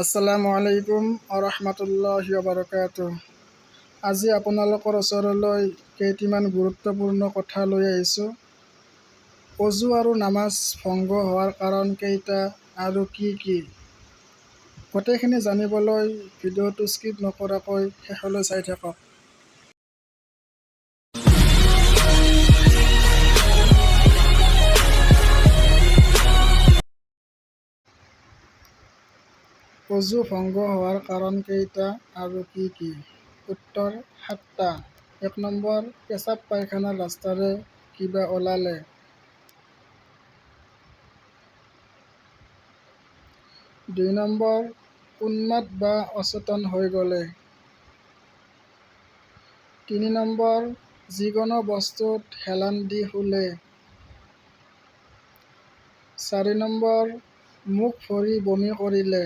আসসালামু আলাইকুম আৰহামাতুল্লাহি ৱাবাৰাকাতুহ। আজি আপোনালোকৰ ওচৰলৈ কেইটিমান গুৰুত্বপূৰ্ণ কথা লৈ আহিছোঁ। অজু আৰু নামাজ ভংগ হোৱাৰ কাৰণ কেইটা আৰু কি কি, গোটেইখিনি জানিবলৈ ভিডিঅ'টো স্কিপ নকৰাকৈ শেষলৈ চাই থাকক। অজু ভংগ হোৱাৰ কাৰণ কেইটা আৰু কি কি? উত্তৰ: 7টা। 1 নম্বৰ, পেচাব পায়খানাৰ ৰাস্তাৰে কিবা ওলালে। 2 নম্বৰ, উন্মাদ বা অচেতন হৈ গ'লে। 3 নম্বৰ, যিকোনো বস্তুত হেলান দি শুলে। 4 নম্বৰ, মুখ ভৰি বমি কৰিলে।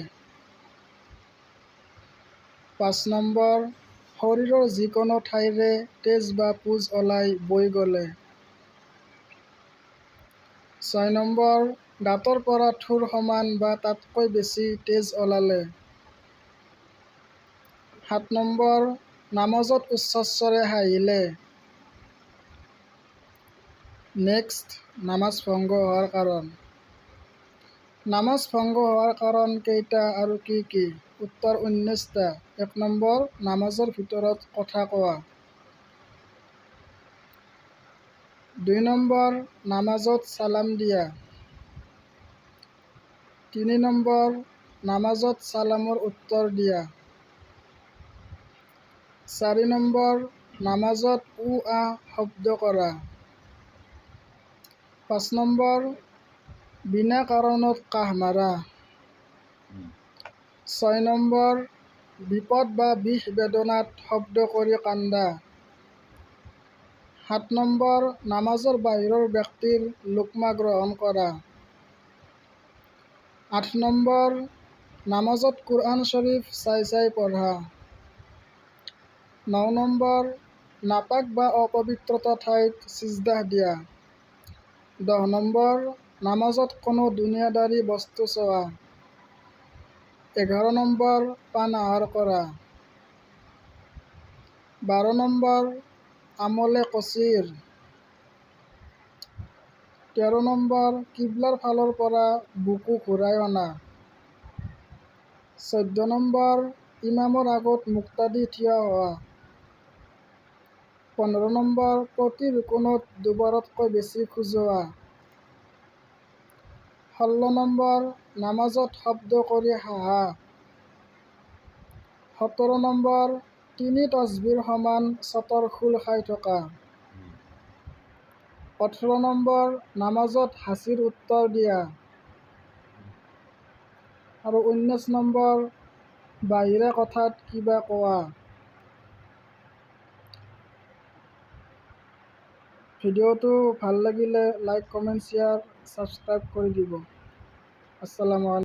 5 নম্বৰ, শৰীৰৰ যিকোনো ঠাইৰে তেজ বা পুজ ওলাই বৈ গ'লে। 6 নম্বৰ, দাঁতৰ পৰা থুৰ সমান বা তাতকৈ বেছি তেজ ওলালে। 7 নম্বৰ, নামাজত উচ্চস্বৰে হাঁহিলে। নেক্সট, নামাজ ভংগ হোৱাৰ কাৰণ। নামাজ ভংগ হোৱাৰ কাৰণ কেইটা আৰু কি কি? উত্তৰ: 19টা। 1 নম্বৰ, নামাজৰ ভিতৰত কথা কোৱা। 2 নম্বৰ, নামাজত চালাম দিয়া। 3 নম্বৰ, নামাজত চালামৰ উত্তৰ দিয়া। 4 নম্বৰ, নামাজত উ-আ শব্দ কৰা। 5 নম্বৰ, বিনা কাৰণত কাহ মাৰা। 6 নম্বৰ, বিপদ বা বিষ বেদনাত শব্দ কৰি কান্দা। 7 নম্বৰ, নামাজৰ বাহিৰৰ ব্যক্তিৰ লুকমা গ্ৰহণ কৰা। 8 নম্বৰ, নামাজত কুৰআন শ্বৰীফ চাই চাই পঢ়া। 9 নম্বৰ, নাপাক বা অপবিত্ৰতা ঠাইত চিজদা দিয়া। 10 নম্বৰ, নামাজত কোনো দুনিয়াদাৰী বস্তু চোৱা। 11 নম্বৰ, পান আহাৰ কৰা। 12 নম্বৰ, আমলে কচিৰ। 13 নম্বৰ, কিবলাৰ ফালৰ পৰা বুকু ঘূৰাই অনা। 14 নম্বৰ, ইমামৰ আগত মুক্তাদি থিয় হোৱা। 15 নম্বৰ, প্ৰতি ৰুকুনত দুবাৰতকৈ বেছি খোজোৱা। 16 নম্বৰ, নামাজত শব্দ কৰি হাঁহা। 17 নম্বৰ, 3 তচবিৰ সমান চতৰ খোল খাই থকা। 18 নম্বৰ, নামাজত হাঁচিৰ উত্তৰ দিয়া। আৰু 19 নম্বৰ, বাহিৰা কথাত কিবা কোৱা। ভিডিঅ'টো ভাল লাগিলে লাইক, কমেণ্ট, শ্বেয়াৰ, ছাবস্ক্ৰাইব কৰি দিব। আসসালামু আলাইকুম।